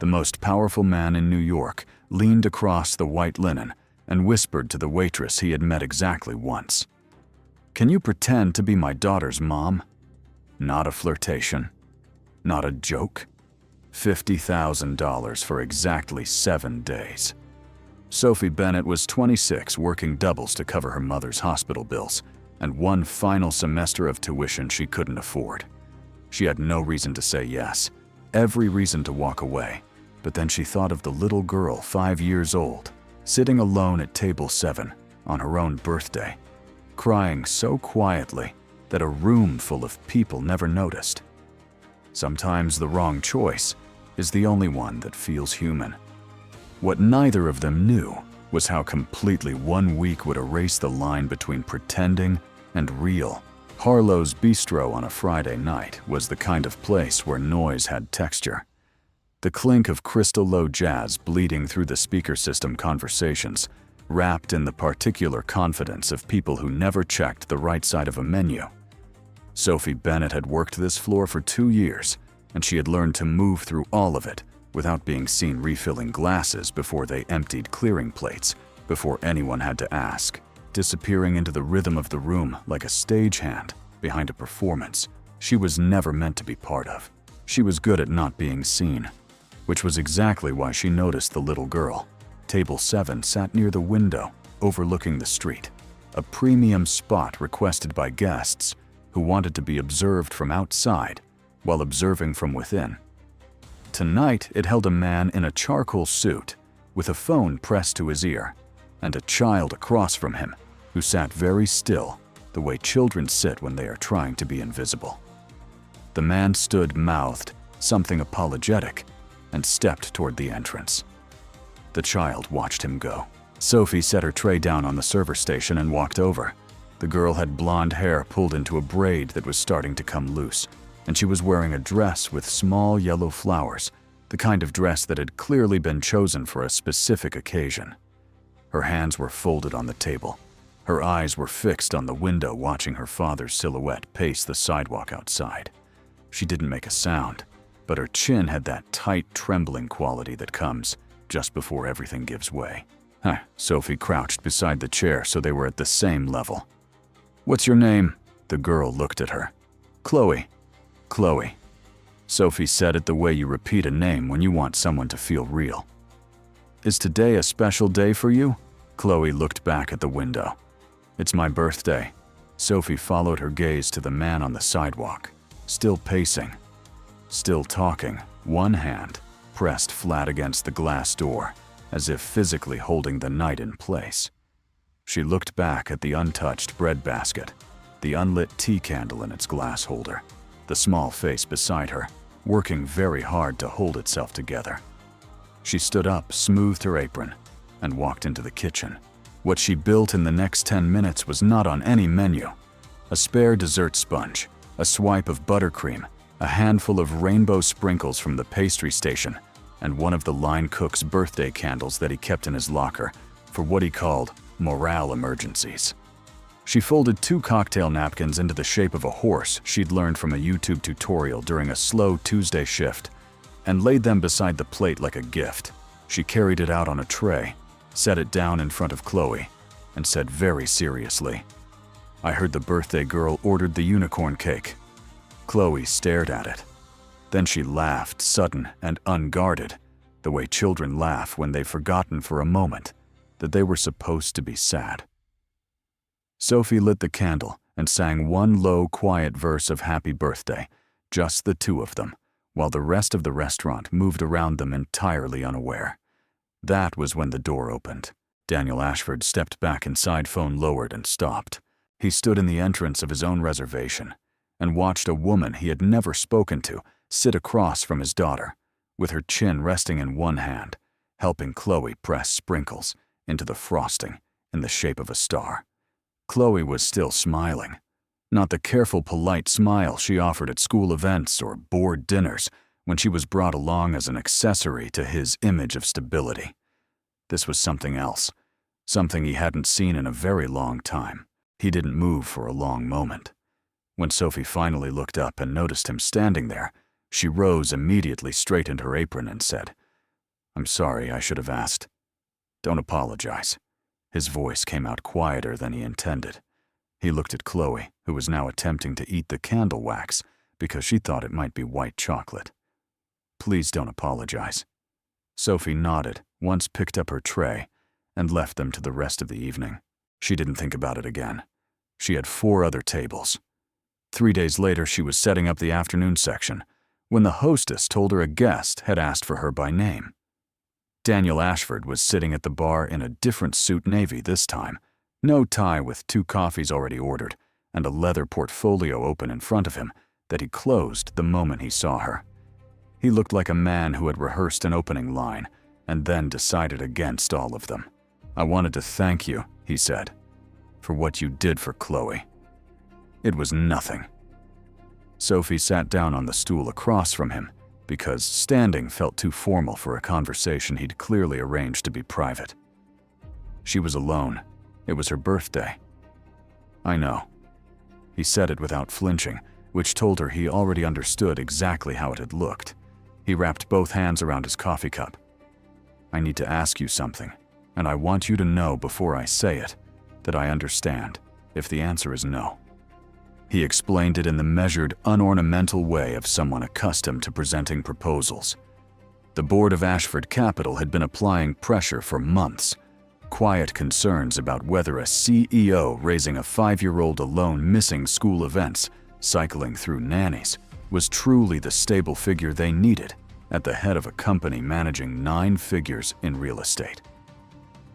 the most powerful man in New York, leaned across the white linen and whispered to the waitress he had met exactly once. "Can you pretend to be my daughter's mom?" Not a flirtation. Not a joke. $50,000 for exactly 7 days. Sophie Bennett was 26, working doubles to cover her mother's hospital bills and one final semester of tuition she couldn't afford. She had no reason to say yes, every reason to walk away, but then she thought of the little girl 5 years old, sitting alone at table 7 on her own birthday, crying so quietly that a room full of people never noticed. Sometimes the wrong choice is the only one that feels human. What neither of them knew was how completely 1 week would erase the line between pretending and real. Harlow's Bistro on a Friday night was the kind of place where noise had texture. The clink of crystal low jazz bleeding through the speaker system conversations, wrapped in the particular confidence of people who never checked the right side of a menu. Sophie Bennett had worked this floor for 2 years, and she had learned to move through all of it without being seen refilling glasses before they emptied clearing plates, before anyone had to ask, disappearing into the rhythm of the room like a stagehand behind a performance she was never meant to be part of. She was good at not being seen, which was exactly why she noticed the little girl. Table 7 sat near the window, overlooking the street, a premium spot requested by guests who wanted to be observed from outside while observing from within. Tonight, it held a man in a charcoal suit with a phone pressed to his ear and a child across from him who sat very still, the way children sit when they are trying to be invisible. The man stood mouthed, something apologetic, and stepped toward the entrance. The child watched him go. Sophie set her tray down on the server station and walked over. The girl had blonde hair pulled into a braid that was starting to come loose, and she was wearing a dress with small yellow flowers, the kind of dress that had clearly been chosen for a specific occasion. Her hands were folded on the table. Her eyes were fixed on the window, watching her father's silhouette pace the sidewalk outside. She didn't make a sound, but her chin had that tight, trembling quality that comes just before everything gives way. Sophie crouched beside the chair so they were at the same level. "What's your name?" The girl looked at her. "Chloe." "Chloe." Sophie said it the way you repeat a name when you want someone to feel real. "Is today a special day for you?" Chloe looked back at the window. "It's my birthday." Sophie followed her gaze to the man on the sidewalk, still pacing, still talking, one hand pressed flat against the glass door, as if physically holding the night in place. She looked back at the untouched bread basket, the unlit tea candle in its glass holder, the small face beside her, working very hard to hold itself together. She stood up, smoothed her apron, and walked into the kitchen. What she built in the next 10 minutes was not on any menu. A spare dessert sponge, a swipe of buttercream, a handful of rainbow sprinkles from the pastry station, and one of the line cook's birthday candles that he kept in his locker for what he called morale emergencies. She folded 2 cocktail napkins into the shape of a horse she'd learned from a YouTube tutorial during a slow Tuesday shift and laid them beside the plate like a gift. She carried it out on a tray, set it down in front of Chloe, and said very seriously, "I heard the birthday girl ordered the unicorn cake." Chloe stared at it. Then she laughed, sudden and unguarded, the way children laugh when they've forgotten for a moment that they were supposed to be sad. Sophie lit the candle and sang one low, quiet verse of Happy Birthday, just the 2 of them, while the rest of the restaurant moved around them entirely unaware. That was when the door opened. Daniel Ashford stepped back inside, phone lowered, and stopped. He stood in the entrance of his own reservation and watched a woman he had never spoken to sit across from his daughter, with her chin resting in one hand, helping Chloe press sprinkles into the frosting in the shape of a star. Chloe was still smiling, not the careful, polite smile she offered at school events or board dinners when she was brought along as an accessory to his image of stability. This was something else, something he hadn't seen in a very long time. He didn't move for a long moment. When Sophie finally looked up and noticed him standing there, she rose immediately, straightened her apron, and said, I'm sorry, I should have asked. Don't apologize. His voice came out quieter than he intended. He looked at Chloe, who was now attempting to eat the candle wax because she thought it might be white chocolate. Please don't apologize. Sophie nodded, once picked up her tray, and left them to the rest of the evening. She didn't think about it again. She had 4 other tables. 3 days later, she was setting up the afternoon section when the hostess told her a guest had asked for her by name. Daniel Ashford was sitting at the bar in a different suit navy this time, no tie with 2 coffees already ordered, and a leather portfolio open in front of him that he closed the moment he saw her. He looked like a man who had rehearsed an opening line and then decided against all of them. I wanted to thank you, he said, for what you did for Chloe. It was nothing. Sophie sat down on the stool across from him because standing felt too formal for a conversation he'd clearly arranged to be private. She was alone. It was her birthday. I know. He said it without flinching, which told her he already understood exactly how it had looked. He wrapped both hands around his coffee cup. I need to ask you something, and I want you to know before I say it that I understand if the answer is no. He explained it in the measured, unornamental way of someone accustomed to presenting proposals. The board of Ashford Capital had been applying pressure for months. Quiet concerns about whether a CEO raising a 5-year-old alone missing school events, cycling through nannies, was truly the stable figure they needed at the head of a company managing 9 figures in real estate.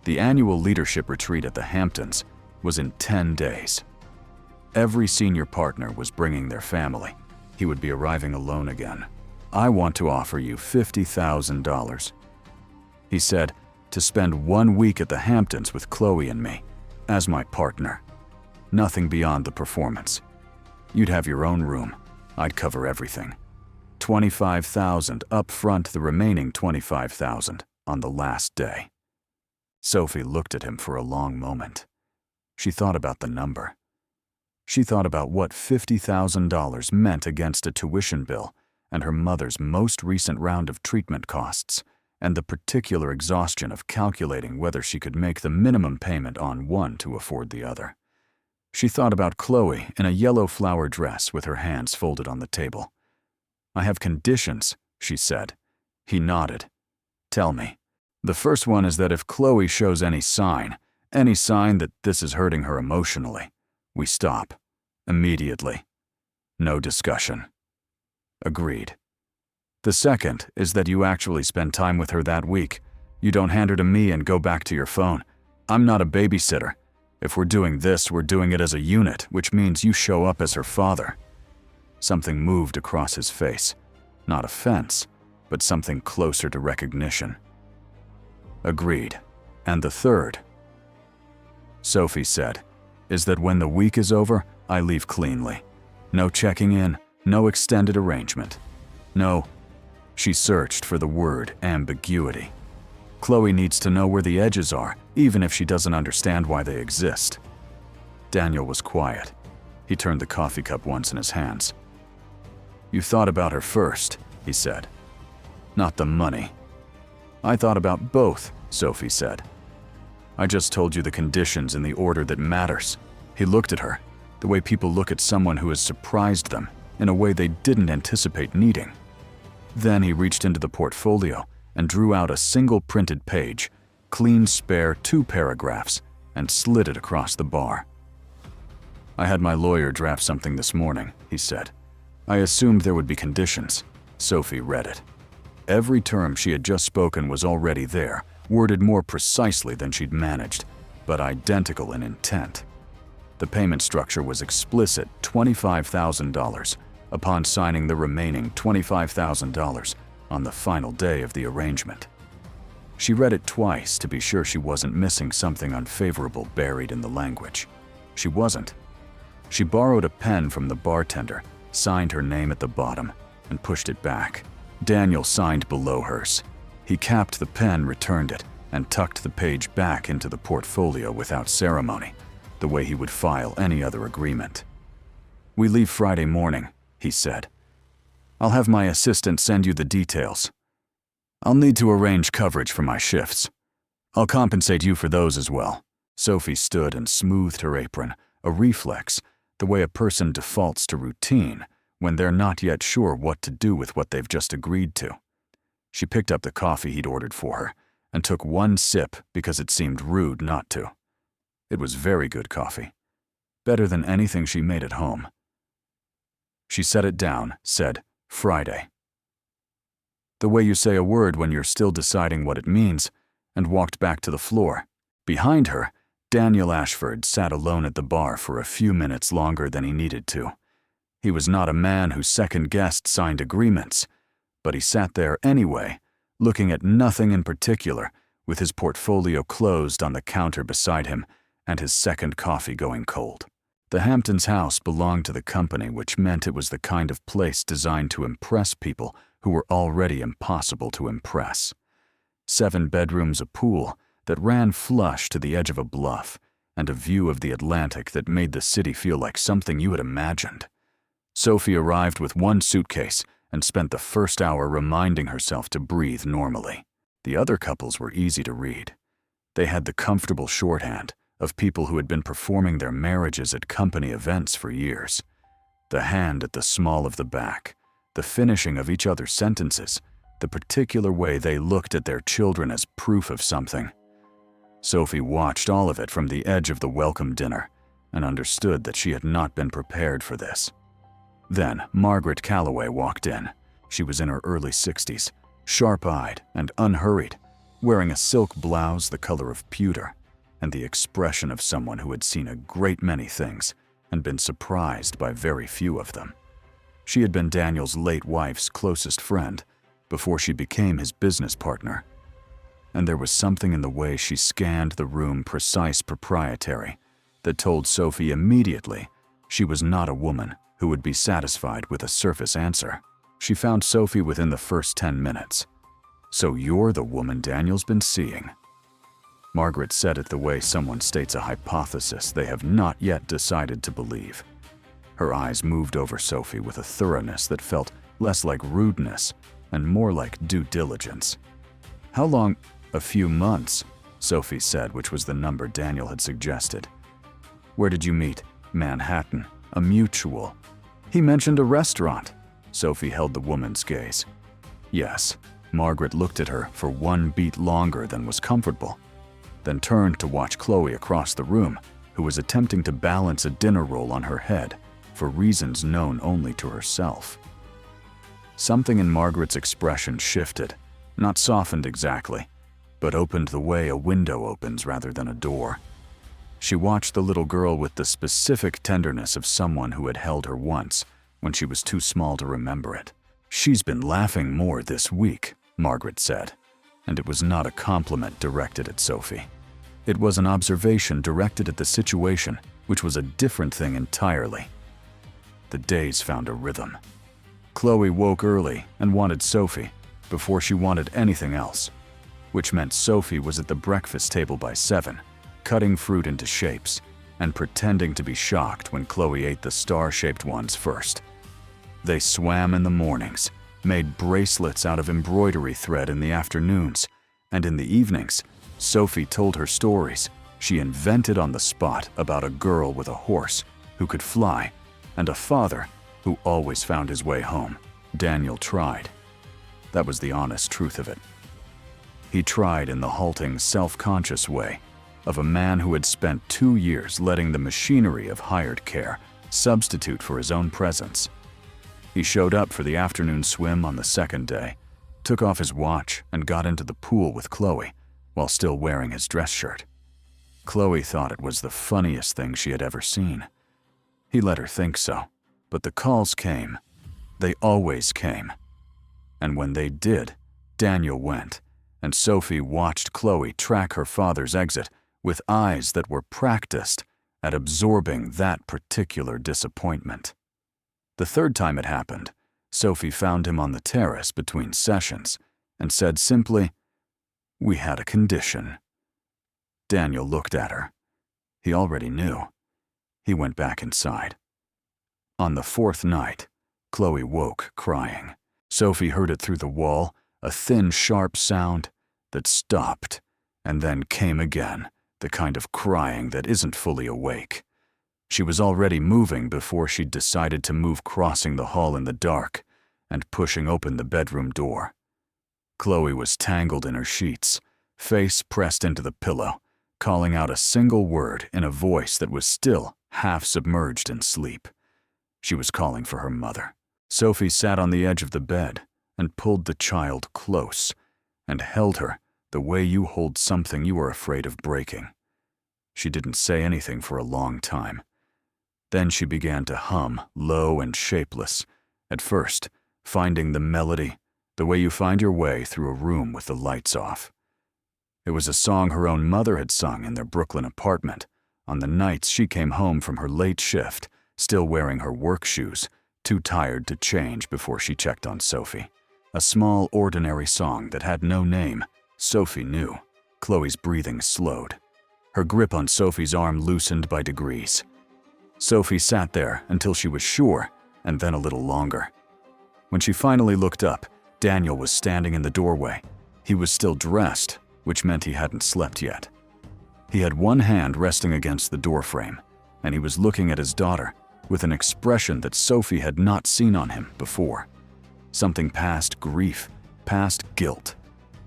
The annual leadership retreat at the Hamptons was in 10 days. Every senior partner was bringing their family. He would be arriving alone again. I want to offer you $50,000. He said, to spend 1 week at the Hamptons with Chloe and me, as my partner. Nothing beyond the performance. You'd have your own room. I'd cover everything. $25,000 up front, the remaining $25,000 on the last day. Sophie looked at him for a long moment. She thought about the number. She thought about what $50,000 meant against a tuition bill and her mother's most recent round of treatment costs, and the particular exhaustion of calculating whether she could make the minimum payment on one to afford the other. She thought about Chloe in a yellow flower dress with her hands folded on the table. I have conditions, she said. He nodded. Tell me. The first one is that if Chloe shows any sign that this is hurting her emotionally, we stop. Immediately. No discussion. Agreed. The second is that you actually spend time with her that week. You don't hand her to me and go back to your phone. I'm not a babysitter. If we're doing this, we're doing it as a unit, which means you show up as her father. Something moved across his face. Not offense, but something closer to recognition. Agreed. And the third, Sophie said, is that when the week is over, I leave cleanly. No checking in, no extended arrangement. No. She searched for the word ambiguity. Chloe needs to know where the edges are, even if she doesn't understand why they exist. Daniel was quiet. He turned the coffee cup once in his hands. You thought about her first, he said. Not the money. I thought about both, Sophie said. I just told you the conditions in the order that matters. He looked at her, the way people look at someone who has surprised them in a way they didn't anticipate needing. Then he reached into the portfolio and drew out a single printed page, clean, spare 2 paragraphs, and slid it across the bar. I had my lawyer draft something this morning, he said. I assumed there would be conditions. Sophie read it. Every term she had just spoken was already there, worded more precisely than she'd managed, but identical in intent. The payment structure was explicit, $25,000, upon signing the remaining $25,000 on the final day of the arrangement. She read it twice to be sure she wasn't missing something unfavorable buried in the language. She wasn't. She borrowed a pen from the bartender, signed her name at the bottom, and pushed it back. Daniel signed below hers. He capped the pen, returned it, and tucked the page back into the portfolio without ceremony, the way he would file any other agreement. We leave Friday morning, he said. I'll have my assistant send you the details. I'll need to arrange coverage for my shifts. I'll compensate you for those as well. Sophie stood and smoothed her apron, a reflex, the way a person defaults to routine when they're not yet sure what to do with what they've just agreed to. She picked up the coffee he'd ordered for her and took one sip because it seemed rude not to. It was very good coffee, better than anything she made at home. She set it down, said, "Friday." The way you say a word when you're still deciding what it means, and walked back to the floor. Behind her, Daniel Ashford sat alone at the bar for a few minutes longer than he needed to. He was not a man who second-guessed signed agreements, but he sat there anyway, looking at nothing in particular, with his portfolio closed on the counter beside him and his second coffee going cold. The Hamptons house belonged to the company, which meant it was the kind of place designed to impress people who were already impossible to impress. 7 bedrooms, a pool that ran flush to the edge of a bluff, and a view of the Atlantic that made the city feel like something you had imagined. Sophie arrived with one suitcase and spent the first hour reminding herself to breathe normally. The other couples were easy to read. They had the comfortable shorthand of people who had been performing their marriages at company events for years. The hand at the small of the back, the finishing of each other's sentences, the particular way they looked at their children as proof of something. Sophie watched all of it from the edge of the welcome dinner and understood that she had not been prepared for this. Then Margaret Calloway walked in. She was in her early 60s, sharp-eyed and unhurried, wearing a silk blouse the color of pewter, and the expression of someone who had seen a great many things and been surprised by very few of them. She had been Daniel's late wife's closest friend before she became his business partner. And there was something in the way she scanned the room, precise, proprietary, that told Sophie immediately she was not a woman who would be satisfied with a surface answer. She found Sophie within the first 10 minutes. "So you're the woman Daniel's been seeing." Margaret said it the way someone states a hypothesis they have not yet decided to believe. Her eyes moved over Sophie with a thoroughness that felt less like rudeness and more like due diligence. "How long?" "A few months," Sophie said, which was the number Daniel had suggested. "Where did you meet?" "Manhattan. A mutual." "He mentioned a restaurant." Sophie held the woman's gaze. "Yes." Margaret looked at her for one beat longer than was comfortable, then turned to watch Chloe across the room, who was attempting to balance a dinner roll on her head for reasons known only to herself. Something in Margaret's expression shifted, not softened exactly, but opened the way a window opens rather than a door. She watched the little girl with the specific tenderness of someone who had held her once when she was too small to remember it. "She's been laughing more this week," Margaret said, and it was not a compliment directed at Sophie. It was an observation directed at the situation, which was a different thing entirely. The days found a rhythm. Chloe woke early and wanted Sophie before she wanted anything else, which meant Sophie was at the breakfast table by 7, cutting fruit into shapes and pretending to be shocked when Chloe ate the star-shaped ones first. They swam in the mornings, made bracelets out of embroidery thread in the afternoons, and in the evenings, Sophie told her stories she invented on the spot about a girl with a horse who could fly and a father who always found his way home. Daniel tried. That was the honest truth of it. He tried in the halting, self-conscious way of a man who had spent 2 years letting the machinery of hired care substitute for his own presence. He showed up for the afternoon swim on the second day, took off his watch, and got into the pool with Chloe while still wearing his dress shirt. Chloe thought it was the funniest thing she had ever seen. He let her think so, but the calls came. They always came. And when they did, Daniel went, and Sophie watched Chloe track her father's exit with eyes that were practiced at absorbing that particular disappointment. The third time it happened, Sophie found him on the terrace between sessions and said simply, "We had a condition." Daniel looked at her. He already knew. He went back inside. On the 4th night, Chloe woke crying. Sophie heard it through the wall, a thin, sharp sound that stopped and then came again, the kind of crying that isn't fully awake. She was already moving before she'd decided to move, crossing the hall in the dark and pushing open the bedroom door. Chloe was tangled in her sheets, face pressed into the pillow, calling out a single word in a voice that was still half submerged in sleep. She was calling for her mother. Sophie sat on the edge of the bed and pulled the child close and held her the way you hold something you are afraid of breaking. She didn't say anything for a long time. Then she began to hum, low and shapeless, at first finding the melody the way you find your way through a room with the lights off. It was a song her own mother had sung in their Brooklyn apartment on the nights she came home from her late shift, still wearing her work shoes, too tired to change before she checked on Sophie. A small, ordinary song that had no name. Sophie knew. Chloe's breathing slowed. Her grip on Sophie's arm loosened by degrees. Sophie sat there until she was sure, and then a little longer. When she finally looked up, Daniel was standing in the doorway. He was still dressed, which meant he hadn't slept yet. He had one hand resting against the doorframe, and he was looking at his daughter with an expression that Sophie had not seen on him before. Something past grief, past guilt.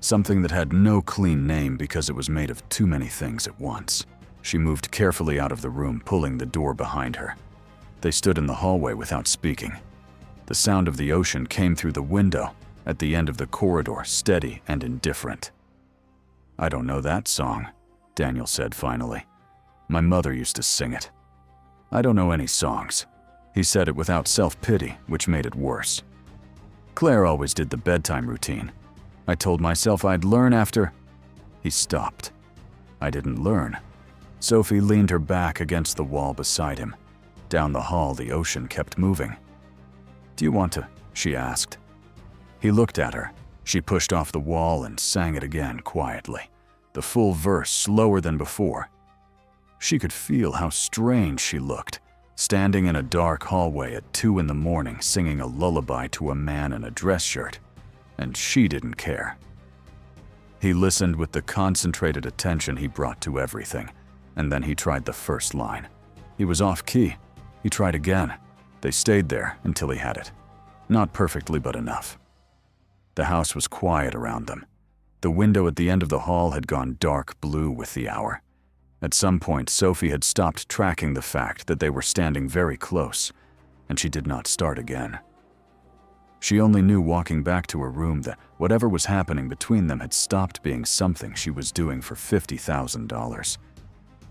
Something that had no clean name because it was made of too many things at once. She moved carefully out of the room, pulling the door behind her. They stood in the hallway without speaking. The sound of the ocean came through the window at the end of the corridor, steady and indifferent. "I don't know that song," Daniel said finally. "My mother used to sing it." "I don't know any songs." He said it without self-pity, which made it worse. "Claire always did the bedtime routine. I told myself I'd learn after—" He stopped. "I didn't learn." Sophie leaned her back against the wall beside him. Down the hall, the ocean kept moving. "Do you want to?" she asked. He looked at her. She pushed off the wall and sang it again quietly, the full verse slower than before. She could feel how strange she looked, standing in a dark hallway at 2 in the morning singing a lullaby to a man in a dress shirt, and she didn't care. He listened with the concentrated attention he brought to everything, and then he tried the first line. He was off key. He tried again. They stayed there until he had it. Not perfectly, but enough. The house was quiet around them. The window at the end of the hall had gone dark blue with the hour. At some point, Sophie had stopped tracking the fact that they were standing very close, and she did not start again. She only knew walking back to her room that whatever was happening between them had stopped being something she was doing for $50,000.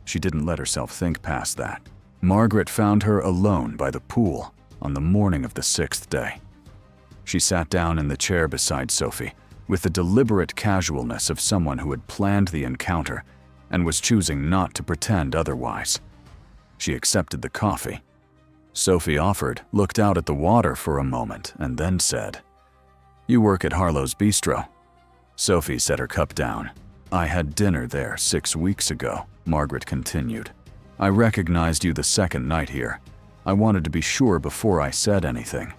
She didn't let herself think past that. Margaret found her alone by the pool on the morning of the 6th day. She sat down in the chair beside Sophie with the deliberate casualness of someone who had planned the encounter and was choosing not to pretend otherwise. She accepted the coffee. Sophie offered, looked out at the water for a moment, and then said, "You work at Harlow's Bistro." Sophie set her cup down. "I had dinner there 6 weeks ago," Margaret continued. "I recognized you the second night here. I wanted to be sure before I said anything."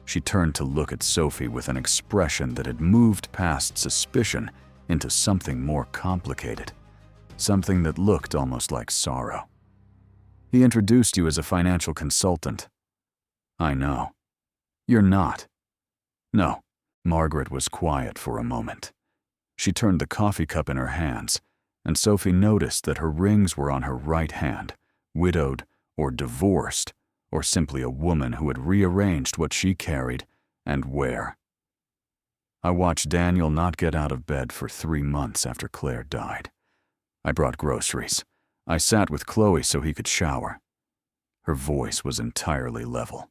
She turned to look at Sophie with an expression that had moved past suspicion into something more complicated, something that looked almost like sorrow. "He introduced you as a financial consultant." "I know." "You're not." "No." Margaret was quiet for a moment. She turned the coffee cup in her hands, and Sophie noticed that her rings were on her right hand, widowed or divorced, or simply a woman who had rearranged what she carried and where. "I watched Daniel not get out of bed for 3 months after Claire died. I brought groceries. I sat with Chloe so he could shower." Her voice was entirely level.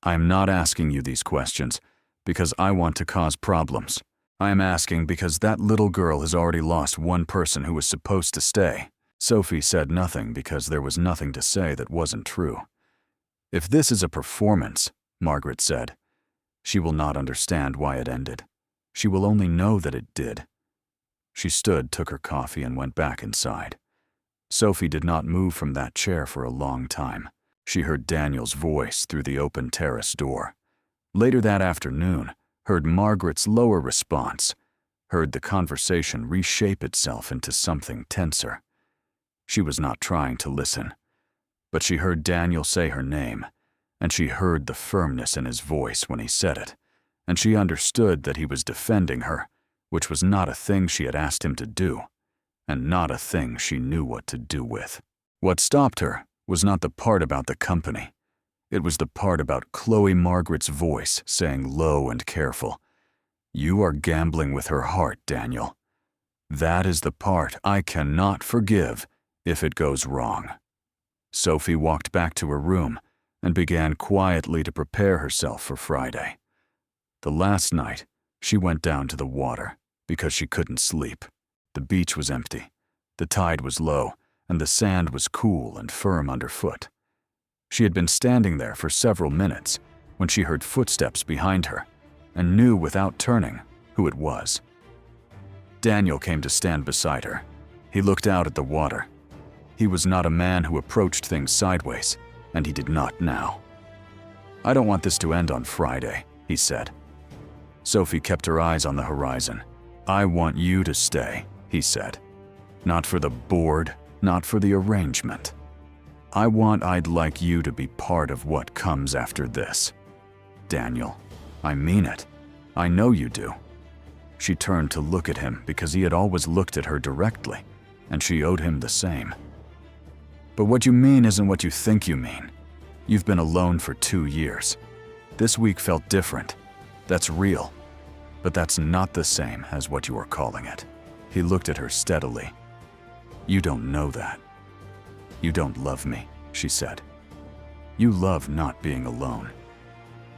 "I am not asking you these questions because I want to cause problems. I am asking because that little girl has already lost one person who was supposed to stay." Sophie said nothing because there was nothing to say that wasn't true. "If this is a performance," Margaret said, "she will not understand why it ended. She will only know that it did." She stood, took her coffee, and went back inside. Sophie did not move from that chair for a long time. She heard Daniel's voice through the open terrace door. Later that afternoon, heard Margaret's lower response, heard the conversation reshape itself into something tenser. She was not trying to listen, but she heard Daniel say her name, and she heard the firmness in his voice when he said it, and she understood that he was defending her, which was not a thing she had asked him to do, and not a thing she knew what to do with. What stopped her was not the part about the company. It was the part about Chloe Margaret's voice saying low and careful, "You are gambling with her heart, Daniel. That is the part I cannot forgive if it goes wrong." Sophie walked back to her room and began quietly to prepare herself for Friday. The last night, she went down to the water because she couldn't sleep. The beach was empty, the tide was low, and the sand was cool and firm underfoot. She had been standing there for several minutes when she heard footsteps behind her and knew without turning who it was. Daniel came to stand beside her. He looked out at the water. He was not a man who approached things sideways, and he did not now. "I don't want this to end on Friday," he said. Sophie kept her eyes on the horizon. "I want you to stay," he said. "Not for the board, not for the arrangement. I'd like you to be part of what comes after this. Daniel, I mean it. I know you do." She turned to look at him because he had always looked at her directly, and she owed him the same. "But what you mean isn't what you think you mean. You've been alone for 2 years. This week felt different. That's real. But that's not the same as what you are calling it." He looked at her steadily. "You don't know that. You don't love me," she said. "You love not being alone.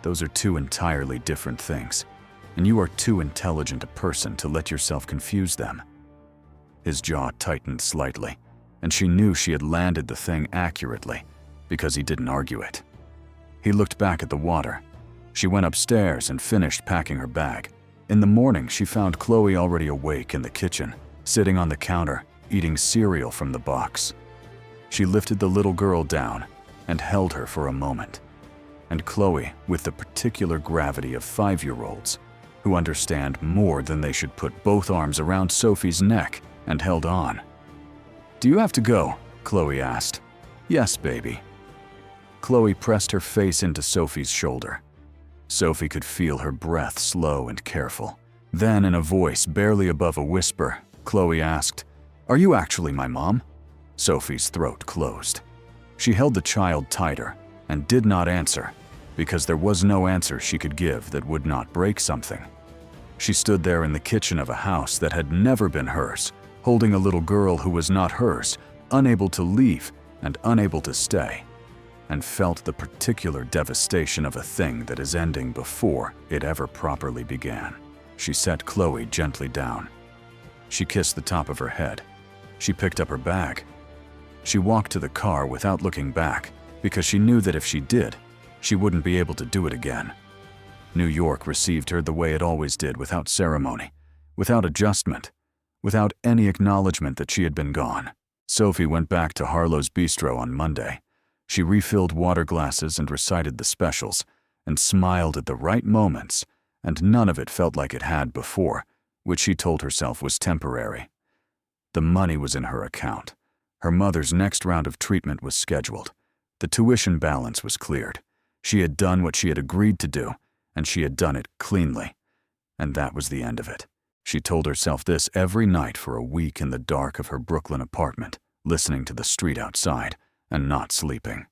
Those are two entirely different things, and you are too intelligent a person to let yourself confuse them." His jaw tightened slightly, and she knew she had landed the thing accurately because he didn't argue it. He looked back at the water. She went upstairs and finished packing her bag. In the morning, she found Chloe already awake in the kitchen, sitting on the counter, eating cereal from the box. She lifted the little girl down and held her for a moment. And Chloe, with the particular gravity of 5-year-olds, who understand more than they should, put both arms around Sophie's neck and held on. "Do you have to go?" Chloe asked. "Yes, baby." Chloe pressed her face into Sophie's shoulder. Sophie could feel her breath slow and careful. Then, in a voice barely above a whisper, Chloe asked, "Are you actually my mom?" Sophie's throat closed. She held the child tighter and did not answer, because there was no answer she could give that would not break something. She stood there in the kitchen of a house that had never been hers, holding a little girl who was not hers, unable to leave and unable to stay, and felt the particular devastation of a thing that is ending before it ever properly began. She set Chloe gently down. She kissed the top of her head. She picked up her bag. She walked to the car without looking back, because she knew that if she did, she wouldn't be able to do it again. New York received her the way it always did, without ceremony, without adjustment, without any acknowledgement that she had been gone. Sophie went back to Harlow's Bistro on Monday. She refilled water glasses and recited the specials, and smiled at the right moments, and none of it felt like it had before, which she told herself was temporary. The money was in her account. Her mother's next round of treatment was scheduled. The tuition balance was cleared. She had done what she had agreed to do, and she had done it cleanly. And that was the end of it. She told herself this every night for a week in the dark of her Brooklyn apartment, listening to the street outside and not sleeping.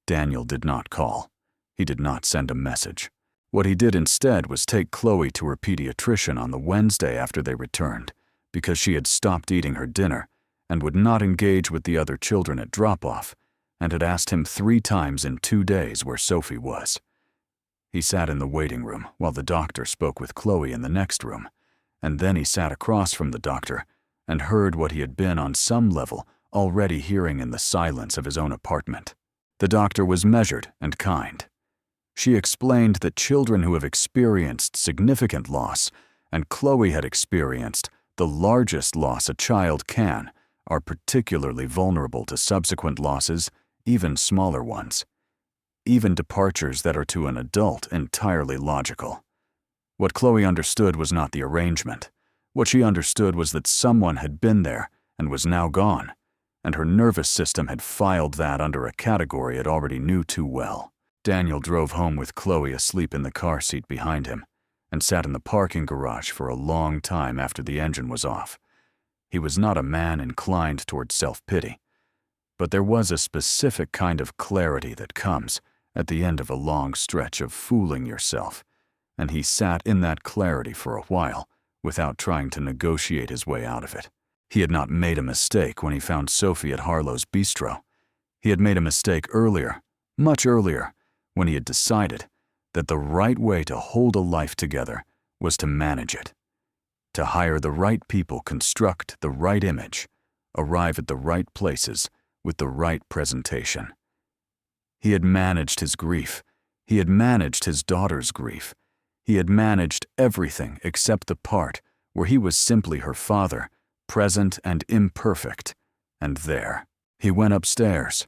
Daniel did not call. He did not send a message. What he did instead was take Chloe to her pediatrician on the Wednesday after they returned, because she had stopped eating her dinner and would not engage with the other children at drop-off, and had asked him 3 times in 2 days where Sophie was. He sat in the waiting room while the doctor spoke with Chloe in the next room, and then he sat across from the doctor and heard what he had been on some level already hearing in the silence of his own apartment. The doctor was measured and kind. She explained that children who have experienced significant loss, and Chloe had experienced the largest loss a child can, are particularly vulnerable to subsequent losses, even smaller ones. Even departures that are to an adult entirely logical. What Chloe understood was not the arrangement. What she understood was that someone had been there and was now gone, and her nervous system had filed that under a category it already knew too well. Daniel drove home with Chloe asleep in the car seat behind him and sat in the parking garage for a long time after the engine was off. He was not a man inclined toward self-pity, but there was a specific kind of clarity that comes at the end of a long stretch of fooling yourself, and he sat in that clarity for a while without trying to negotiate his way out of it. He had not made a mistake when he found Sophie at Harlow's bistro. He had made a mistake earlier, much earlier, when he had decided that the right way to hold a life together was to manage it, to hire the right people, construct the right image, arrive at the right places with the right presentation. He had managed his grief. He had managed his daughter's grief. He had managed everything except the part where he was simply her father, present and imperfect, and there. He went upstairs.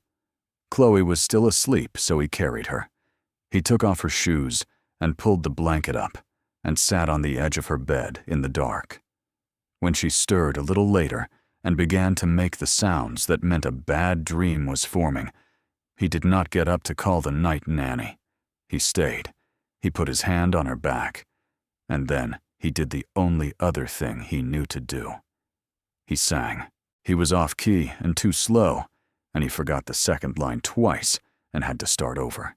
Chloe was still asleep, so he carried her. He took off her shoes and pulled the blanket up and sat on the edge of her bed in the dark. When she stirred a little later and began to make the sounds that meant a bad dream was forming, he did not get up to call the night nanny. He stayed. He put his hand on her back, and then he did the only other thing he knew to do. He sang. He was off key and too slow, and he forgot the second line twice and had to start over.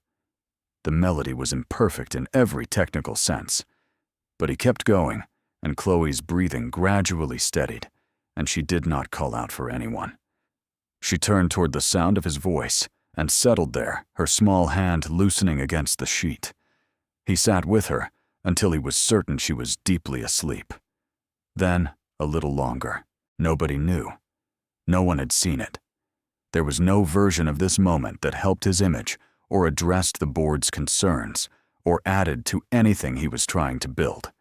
The melody was imperfect in every technical sense, but he kept going, and Chloe's breathing gradually steadied, and she did not call out for anyone. She turned toward the sound of his voice and settled there, her small hand loosening against the sheet. He sat with her until he was certain she was deeply asleep. Then, a little longer. Nobody knew. No one had seen it. There was no version of this moment that helped his image or addressed the board's concerns or added to anything he was trying to build.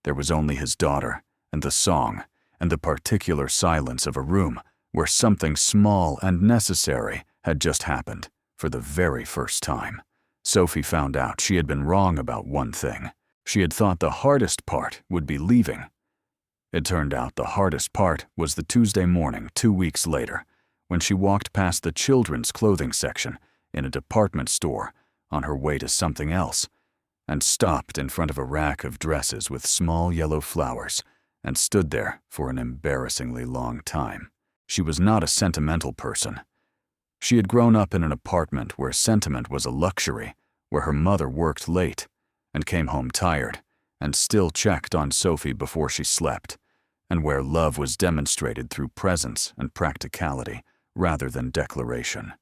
There was only his daughter and the song and the particular silence of a room where something small and necessary had just happened for the very first time. Sophie found out she had been wrong about one thing. She had thought the hardest part would be leaving. It turned out the hardest part was the Tuesday morning 2 weeks later, when she walked past the children's clothing section in a department store on her way to something else, and stopped in front of a rack of dresses with small yellow flowers and stood there for an embarrassingly long time. She was not a sentimental person. She had grown up in an apartment where sentiment was a luxury, where her mother worked late and came home tired and still checked on Sophie before she slept, and where love was demonstrated through presence and practicality rather than declaration.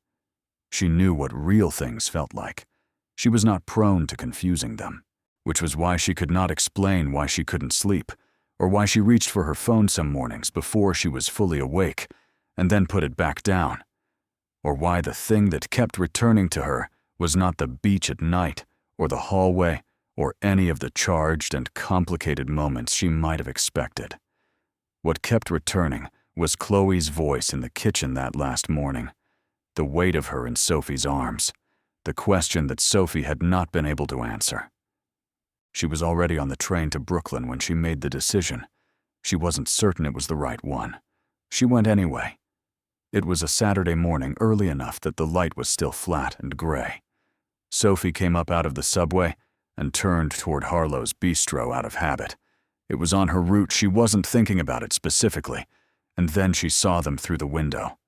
She knew what real things felt like. She was not prone to confusing them, which was why she could not explain why she couldn't sleep, or why she reached for her phone some mornings before she was fully awake and then put it back down, or why the thing that kept returning to her was not the beach at night or the hallway or any of the charged and complicated moments she might have expected. What kept returning was Chloe's voice in the kitchen that last morning, the weight of her in Sophie's arms, the question that Sophie had not been able to answer. She was already on the train to Brooklyn when she made the decision. She wasn't certain it was the right one. She went anyway. It was a Saturday morning early enough that the light was still flat and gray. Sophie came up out of the subway and turned toward Harlow's bistro out of habit. It was on her route. She wasn't thinking about it specifically, and then she saw them through the window.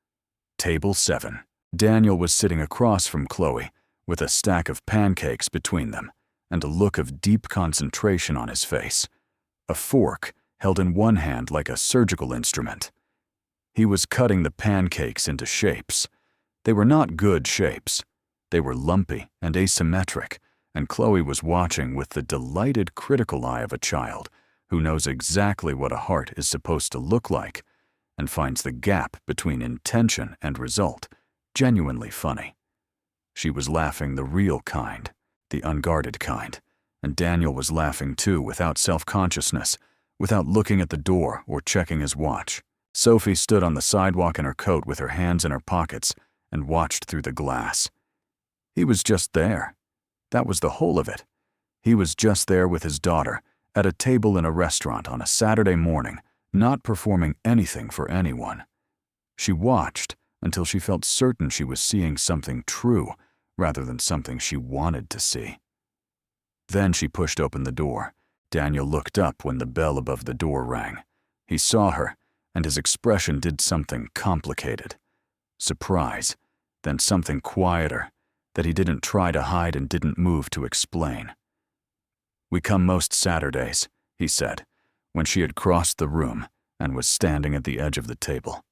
Table 7. Daniel was sitting across from Chloe with a stack of pancakes between them and a look of deep concentration on his face, a fork held in one hand like a surgical instrument. He was cutting the pancakes into shapes. They were not good shapes. They were lumpy and asymmetric, and Chloe was watching with the delighted critical eye of a child who knows exactly what a heart is supposed to look like and finds the gap between intention and result genuinely funny. She was laughing the real kind, the unguarded kind, and Daniel was laughing too without self-consciousness, without looking at the door or checking his watch. Sophie stood on the sidewalk in her coat with her hands in her pockets and watched through the glass. He was just there. That was the whole of it. He was just there with his daughter, at a table in a restaurant on a Saturday morning, not performing anything for anyone. She watched until she felt certain she was seeing something true rather than something she wanted to see. Then she pushed open the door. Daniel looked up when the bell above the door rang. He saw her, and his expression did something complicated. Surprise, then something quieter, that he didn't try to hide and didn't move to explain. "We come most Saturdays," he said, when she had crossed the room and was standing at the edge of the table.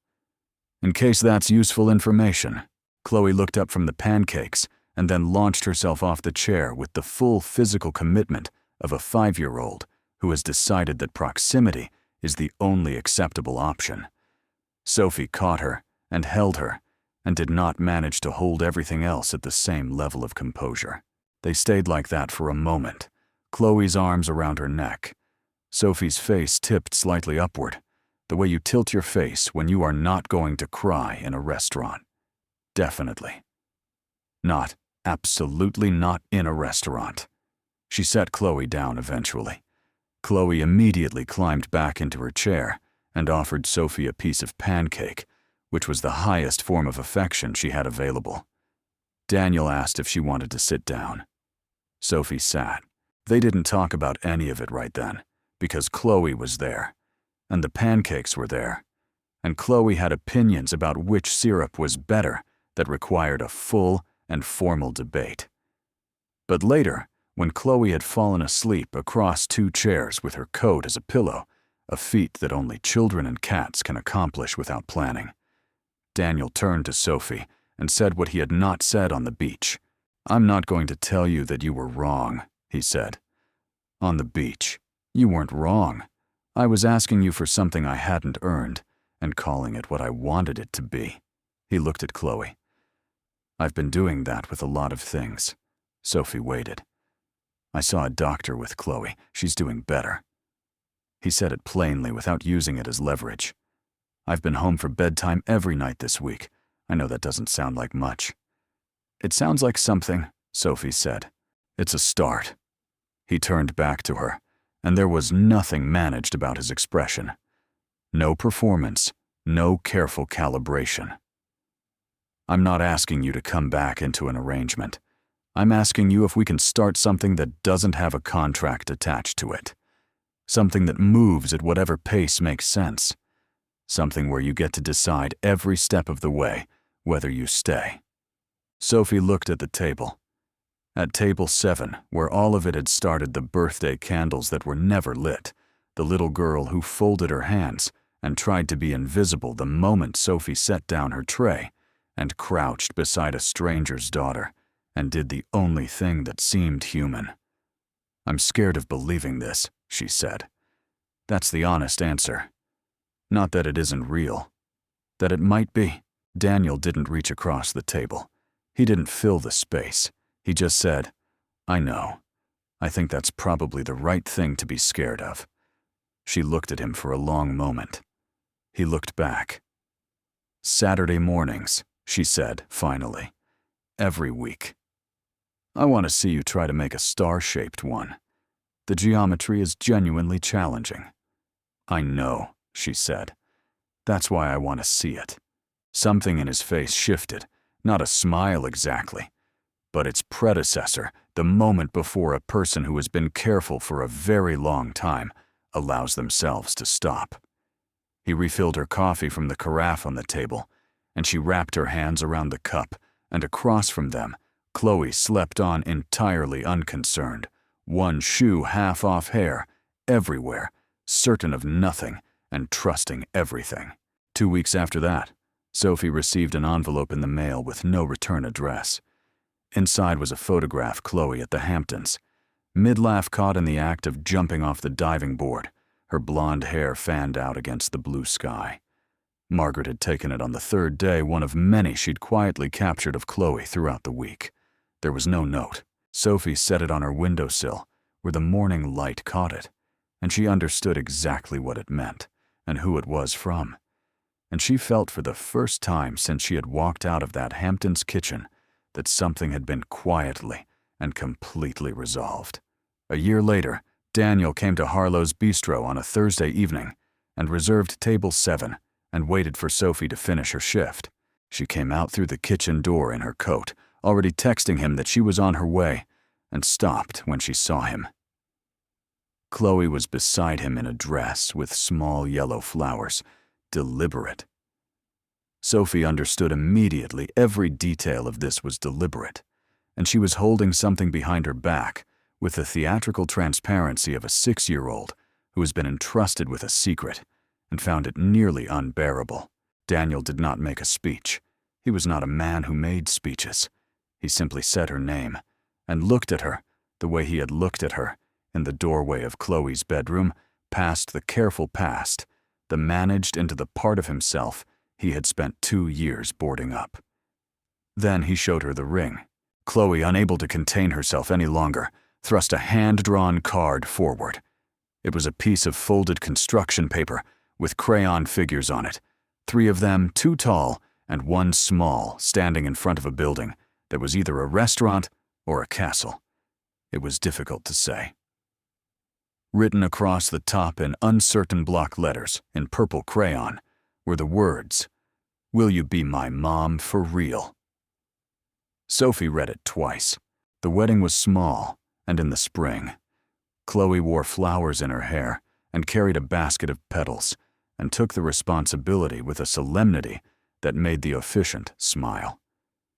In case that's useful information, Chloe looked up from the pancakes and then launched herself off the chair with the full physical commitment of a 5-year-old who has decided that proximity is the only acceptable option. Sophie caught her and held her and did not manage to hold everything else at the same level of composure. They stayed like that for a moment, Chloe's arms around her neck, Sophie's face tipped slightly upward, the way you tilt your face when you are not going to cry in a restaurant. Definitely. Not, absolutely not in a restaurant. She set Chloe down eventually. Chloe immediately climbed back into her chair and offered Sophie a piece of pancake, which was the highest form of affection she had available. Daniel asked if she wanted to sit down. Sophie sat. They didn't talk about any of it right then, because Chloe was there, and the pancakes were there, and Chloe had opinions about which syrup was better that required a full and formal debate. But later, when Chloe had fallen asleep across 2 chairs with her coat as a pillow, a feat that only children and cats can accomplish without planning, Daniel turned to Sophie and said what he had not said on the beach. "I'm not going to tell you that you were wrong," he said. "On the beach, you weren't wrong. I was asking you for something I hadn't earned and calling it what I wanted it to be." He looked at Chloe. "I've been doing that with a lot of things." Sophie waited. "I saw a doctor with Chloe. She's doing better." He said it plainly without using it as leverage. "I've been home for bedtime every night this week. I know that doesn't sound like much." "It sounds like something," Sophie said. "It's a start." He turned back to her, and there was nothing managed about his expression. No performance, no careful calibration. "I'm not asking you to come back into an arrangement. I'm asking you if we can start something that doesn't have a contract attached to it. Something that moves at whatever pace makes sense. Something where you get to decide every step of the way whether you stay." Sophie looked at the table. At table 7, where all of it had started, the birthday candles that were never lit, the little girl who folded her hands and tried to be invisible the moment Sophie set down her tray and crouched beside a stranger's daughter and did the only thing that seemed human. "I'm scared of believing this," she said. "That's the honest answer. Not that it isn't real. That it might be." Daniel didn't reach across the table. He didn't fill the space. He just said, "I know. I think that's probably the right thing to be scared of." She looked at him for a long moment. He looked back. "Saturday mornings," she said, finally. "Every week. I want to see you try to make a star-shaped one. The geometry is genuinely challenging." "I know," she said. "That's why I want to see it." Something in his face shifted, not a smile exactly, but its predecessor, the moment before a person who has been careful for a very long time allows themselves to stop. He refilled her coffee from the carafe on the table, and she wrapped her hands around the cup, and across from them, Chloe slept on entirely unconcerned, one shoe half off hair, everywhere, certain of nothing and trusting everything. 2 weeks after that, Sophie received an envelope in the mail with no return address. Inside was a photograph Chloe at the Hamptons, mid-laugh caught in the act of jumping off the diving board, her blonde hair fanned out against the blue sky. Margaret had taken it on the 3rd day, one of many she'd quietly captured of Chloe throughout the week. There was no note. Sophie set it on her windowsill, where the morning light caught it, and she understood exactly what it meant and who it was from. And she felt for the first time since she had walked out of that Hamptons kitchen that something had been quietly and completely resolved. A year later, Daniel came to Harlow's Bistro on a Thursday evening and reserved table 7 and waited for Sophie to finish her shift. She came out through the kitchen door in her coat, already texting him that she was on her way, and stopped when she saw him. Chloe was beside him in a dress with small yellow flowers, deliberate. Sophie understood immediately every detail of this was deliberate, and she was holding something behind her back with the theatrical transparency of a 6-year-old who has been entrusted with a secret and found it nearly unbearable. Daniel did not make a speech. He was not a man who made speeches. He simply said her name and looked at her the way he had looked at her in the doorway of Chloe's bedroom, past the careful past, the managed into the part of himself he had spent 2 years boarding up. Then he showed her the ring. Chloe, unable to contain herself any longer, thrust a hand-drawn card forward. It was a piece of folded construction paper with crayon figures on it, 3 of them 2 tall and 1 small, standing in front of a building that was either a restaurant or a castle. It was difficult to say. Written across the top in uncertain block letters in purple crayon were the words, "Will you be my mom for real?" Sophie read it twice. The wedding was small and in the spring. Chloe wore flowers in her hair and carried a basket of petals and took the responsibility with a solemnity that made the officiant smile.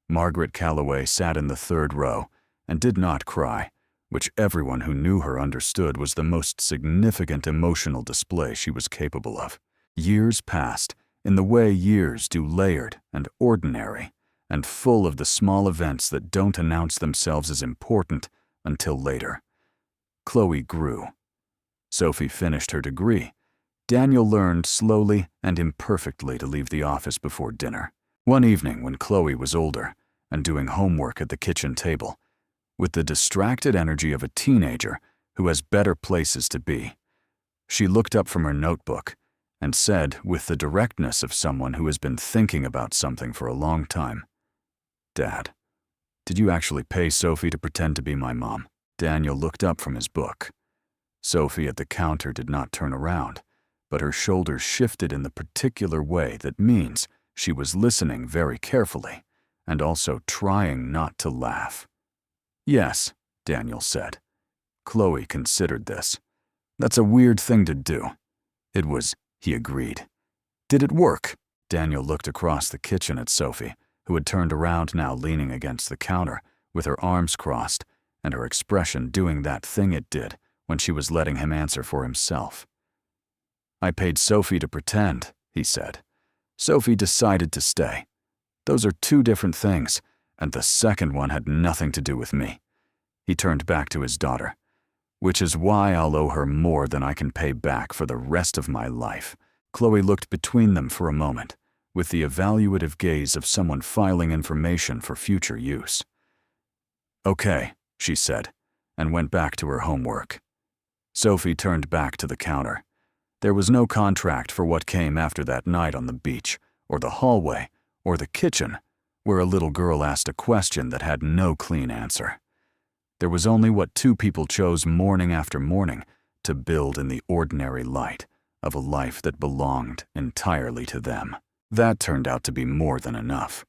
Margaret Calloway sat in the 3rd row and did not cry, which everyone who knew her understood was the most significant emotional display she was capable of. Years passed in the way years do, layered and ordinary, and full of the small events that don't announce themselves as important until later. Chloe grew. Sophie finished her degree. Daniel learned slowly and imperfectly to leave the office before dinner. One evening when Chloe was older and doing homework at the kitchen table, with the distracted energy of a teenager who has better places to be, she looked up from her notebook and said with the directness of someone who has been thinking about something for a long time, "Dad, did you actually pay Sophie to pretend to be my mom?" Daniel looked up from his book. Sophie at the counter did not turn around, but her shoulders shifted in the particular way that means she was listening very carefully and also trying not to laugh. "Yes," Daniel said. Chloe considered this. "That's a weird thing to do." "It was," he agreed. "Did it work?" Daniel looked across the kitchen at Sophie, who had turned around now leaning against the counter with her arms crossed and her expression doing that thing it did when she was letting him answer for himself. "I paid Sophie to pretend," he said. "Sophie decided to stay. Those are 2 different things, and the second one had nothing to do with me." He turned back to his daughter. "Which is why I'll owe her more than I can pay back for the rest of my life." Chloe looked between them for a moment, with the evaluative gaze of someone filing information for future use. "Okay," she said, and went back to her homework. Sophie turned back to the counter. There was no contract for what came after that night on the beach, or the hallway, or the kitchen, where a little girl asked a question that had no clean answer. There was only what 2 people chose morning after morning to build in the ordinary light of a life that belonged entirely to them. That turned out to be more than enough.